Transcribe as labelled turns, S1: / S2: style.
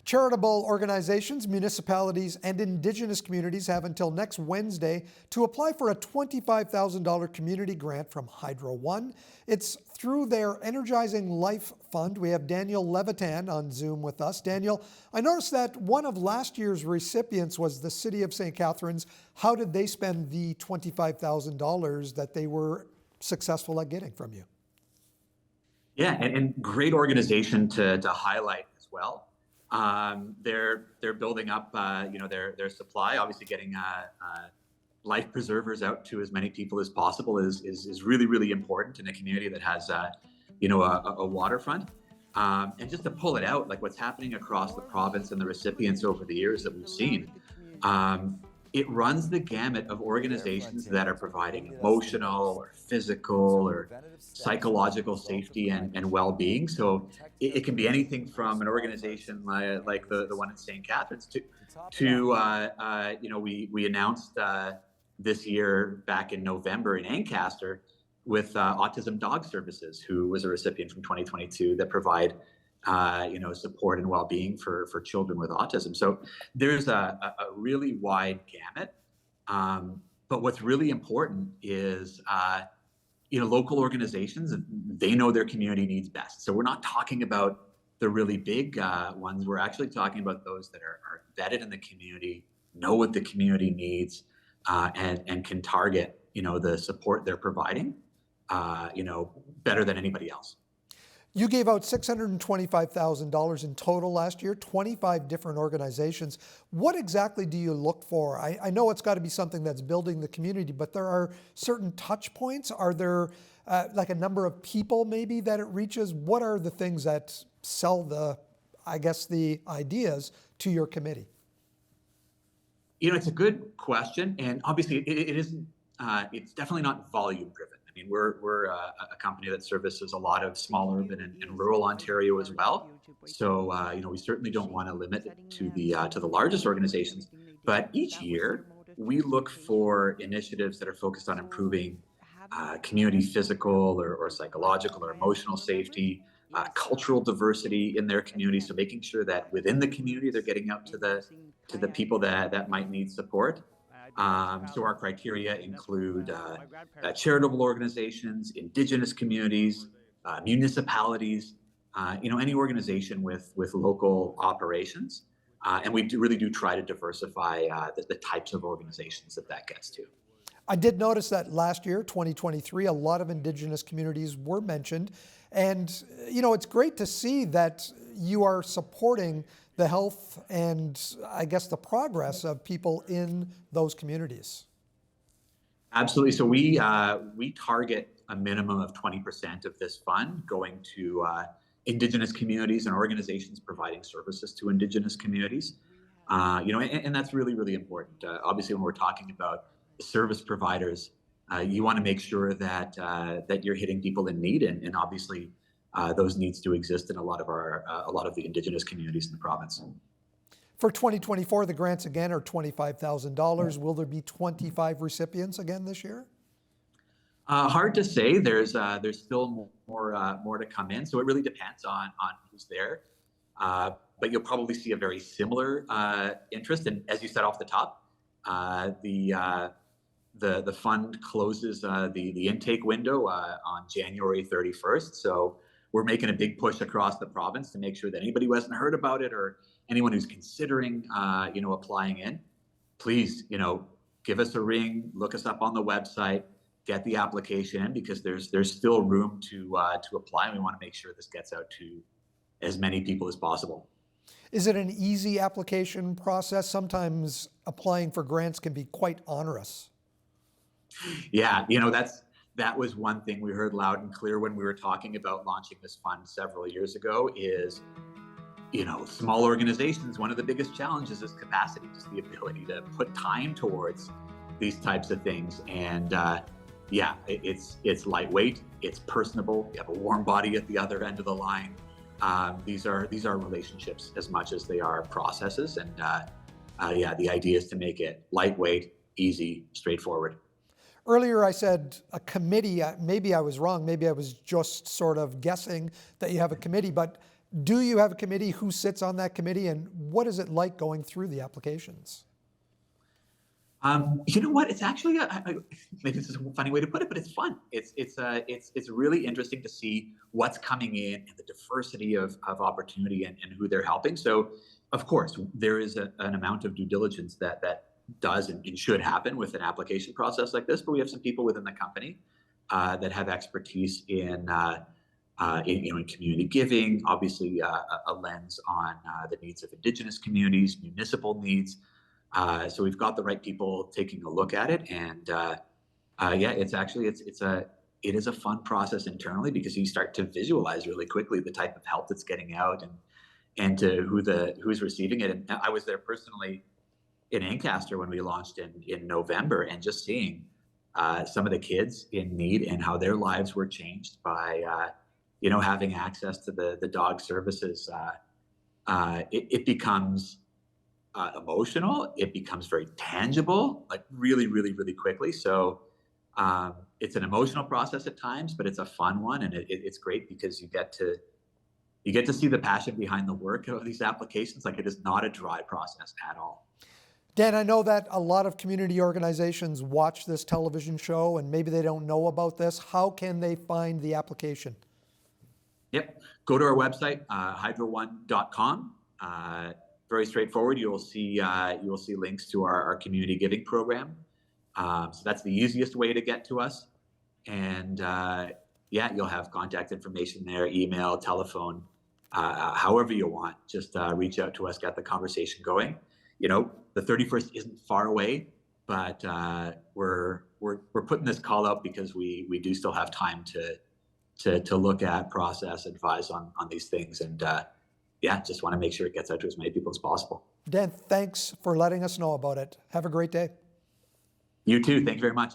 S1: Charitable organizations, municipalities, and Indigenous communities have until next Wednesday to apply for a $25,000 community grant from Hydro One. It's through their Energizing Life Fund. We have Daniel Levitan on Zoom with us. Daniel, I noticed that one of last year's recipients was the City of St. Catharines. How did they spend the $25,000 that they were successful at getting from you?
S2: Yeah, and great organization to highlight as well. They're building up, their supply. Obviously, getting life preservers out to as many people as possible is really, really important in a community that has, a waterfront. And just to pull it out, like what's happening across the province and the recipients over the years that we've seen, it runs the gamut of organizations that are providing emotional or physical or psychological safety and well-being. So it can be anything from an organization like the one in St. Catharines to we announced this year back in November in Ancaster with Autism Dog Services, who was a recipient from 2022 that provide support and well-being for children with autism. So there's a really wide gamut. But what's really important is, local organizations, they know their community needs best. So we're not talking about the really big ones. We're actually talking about those that are vetted in the community, know what the community needs, and can target, the support they're providing, better than anybody else.
S1: You gave out $625,000 in total last year, 25 different organizations. What exactly do you look for? I know it's got to be something that's building the community, but there are certain touch points. Are there like a number of people maybe that it reaches? What are the things that sell the ideas to your committee?
S2: It's a good question. And obviously it isn't, it's definitely not volume driven. I mean, we're a company that services a lot of small urban and rural Ontario as well. So we certainly don't want to limit it to the largest organizations. But each year we look for initiatives that are focused on improving community physical or psychological or emotional safety, cultural diversity in their community. So making sure that within the community they're getting out to the people that might need support. So our criteria include charitable organizations, Indigenous communities, municipalities, any organization with local operations. And we really do try to diversify the types of organizations that gets to.
S1: I did notice that last year, 2023, a lot of Indigenous communities were mentioned. And, it's great to see that you are supporting the health and the progress of people in those communities.
S2: Absolutely. So we target a minimum of 20% of this fund going to Indigenous communities and organizations providing services to Indigenous communities. And that's really, really important. Obviously, when we're talking about service providers, you want to make sure that you're hitting people in need, and obviously those needs do exist in a lot of the Indigenous communities in the province.
S1: For 2024, the grants again are $25,000. Will there be 25 recipients again this year?
S2: Hard to say. There's still more to come in, so it really depends on who's there. But you'll probably see a very similar interest. And as you said off the top, the fund closes the intake window on January 31st. So we're making a big push across the province to make sure that anybody who hasn't heard about it or anyone who's considering, applying in, please, give us a ring, look us up on the website, get the application in, because there's still room to apply. And we want to make sure this gets out to as many people as possible.
S1: Is it an easy application process? Sometimes applying for grants can be quite onerous.
S2: Yeah, that was one thing we heard loud and clear when we were talking about launching this fund several years ago is, small organizations, one of the biggest challenges is capacity, just the ability to put time towards these types of things. And it's lightweight, it's personable, you have a warm body at the other end of the line. These are relationships as much as they are processes. And the idea is to make it lightweight, easy, straightforward.
S1: Earlier I said a committee. Maybe I was wrong. Maybe I was just sort of guessing that you have a committee. But Do you have a committee? Who sits on that committee? And what is it like going through the applications?
S2: You know what? It's actually maybe this is a funny way to put it, but it's fun. It's really interesting to see what's coming in and the diversity of opportunity and who they're helping. So, of course, there is an amount of due diligence that does and should happen with an application process like this. But we have some people within the company that have expertise in community giving, obviously a lens on the needs of Indigenous communities, municipal needs. So we've got the right people taking a look at it, and yeah, it is a fun process internally because you start to visualize really quickly the type of help that's getting out and to who's receiving it. And I was there personally in Ancaster when we launched in November, and just seeing some of the kids in need and how their lives were changed by having access to the dog services. It becomes emotional. It becomes very tangible, like really, really, really quickly. So it's an emotional process at times, but it's a fun one, and it's great because you get to see the passion behind the work of these applications. Like, it is not a dry process at all.
S1: Dan, I know that a lot of community organizations watch this television show and maybe they don't know about this. How can they find the application?
S2: Yep. Go to our website, hydro1.com. Very straightforward. You will see links to our community giving program. So that's the easiest way to get to us. And yeah, you'll have contact information there, email, telephone, however you want. Just reach out to us, get the conversation going. The 31st isn't far away, but we're putting this call out because we do still have time to look at, process, advise on these things, and yeah, just want to make sure it gets out to as many people as possible.
S1: Dan, thanks for letting us know about it. Have a great day.
S2: You too. Thank you very much.